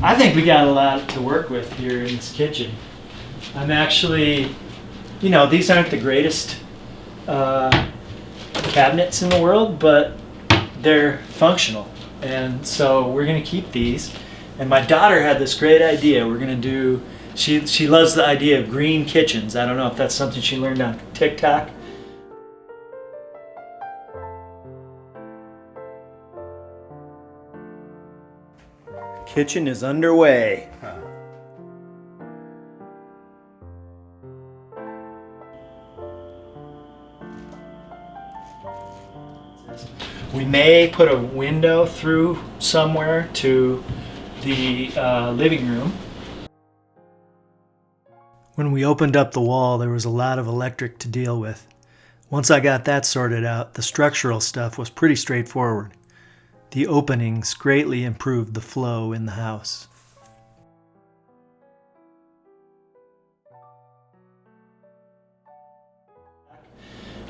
I think we got a lot to work with here in this kitchen. I'm actually, you know, these aren't the greatest cabinets in the world, but they're functional. And so we're gonna keep these. And my daughter had this great idea. We're gonna do, she loves the idea of green kitchens. I don't know if that's something she learned on TikTok. Kitchen is underway. We may put a window through somewhere to the living room. When we opened up the wall, there was a lot of electric to deal with. Once I got that sorted out, the structural stuff was pretty straightforward. The openings greatly improved the flow in the house.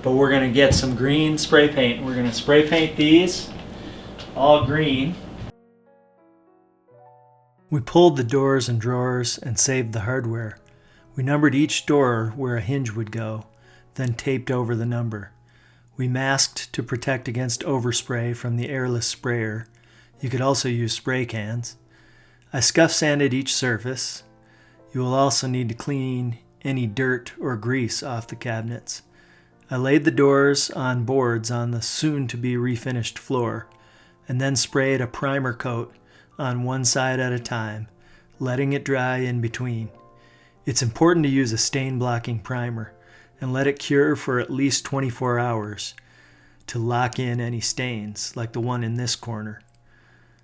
But we're going to get some green spray paint. We're going to spray paint these all green. We pulled the doors and drawers and saved the hardware. We numbered each door where a hinge would go, then taped over the number. We masked to protect against overspray from the airless sprayer. You could also use spray cans. I scuff sanded each surface. You will also need to clean any dirt or grease off the cabinets. I laid the doors on boards on the soon-to-be refinished floor, and then sprayed a primer coat on one side at a time, letting it dry in between. It's important to use a stain-blocking primer and let it cure for at least 24 hours to lock in any stains, like the one in this corner.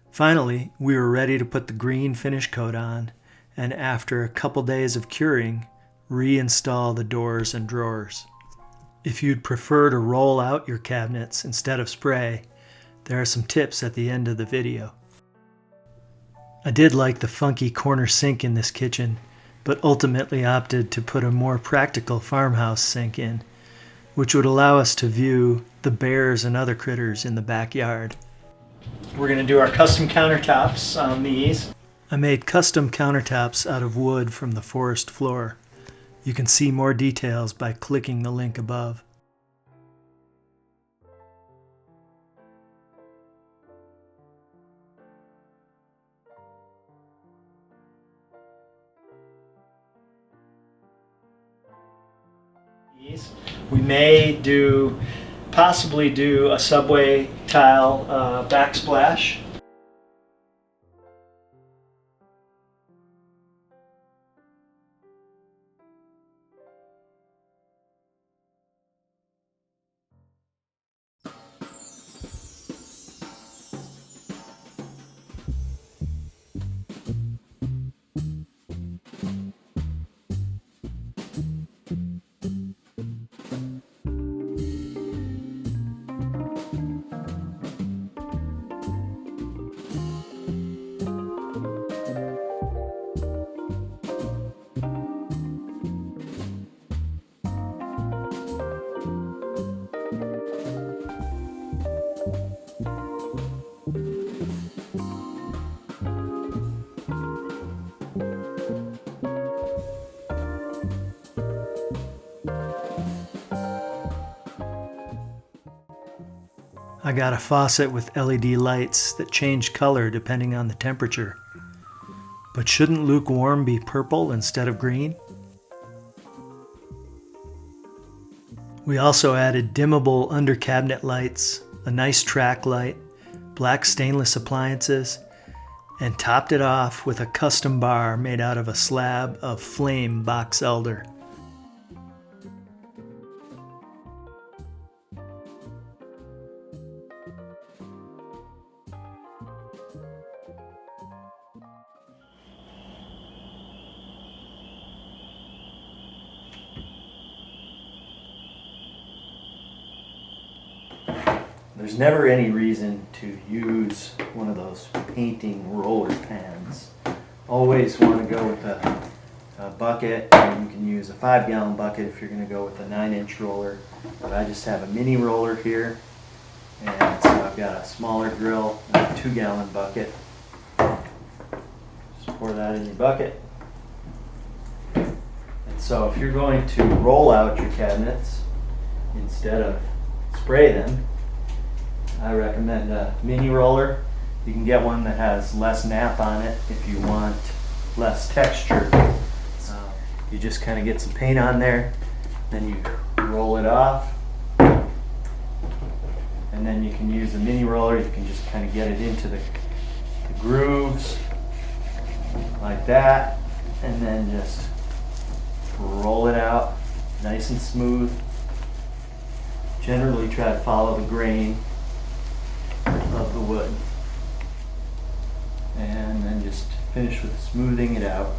Finally, we were ready to put the green finish coat on, and after a couple days of curing, reinstall the doors and drawers. If you'd prefer to roll out your cabinets instead of spray, there are some tips at the end of the video. I did like the funky corner sink in this kitchen, but ultimately opted to put a more practical farmhouse sink in, which would allow us to view the bears and other critters in the backyard. We're going to do our custom countertops on these. I made custom countertops out of wood from the forest floor. You can see more details by clicking the link above. We may possibly do a subway tile backsplash. I got a faucet with LED lights that change color depending on the temperature. But shouldn't lukewarm be purple instead of green? We also added dimmable under cabinet lights, a nice track light, black stainless appliances, and topped it off with a custom bar made out of a slab of flame box elder. There's never any reason to use one of those painting roller pans. Always want to go with a bucket, and you can use a 5-gallon bucket if you're going to go with a 9-inch roller. But I just have a mini roller here, and so I've got a smaller grill and a 2-gallon bucket. Just pour that in your bucket. And so if you're going to roll out your cabinets instead of spray them, I recommend a mini roller. You can get one that has less nap on it if you want less texture. You just kind of get some paint on there, then you roll it off, and then you can use the mini roller. You can just kind of get it into the grooves like that, and then just roll it out nice and smooth. Generally try to follow the grain of the wood, and then just finish with smoothing it out.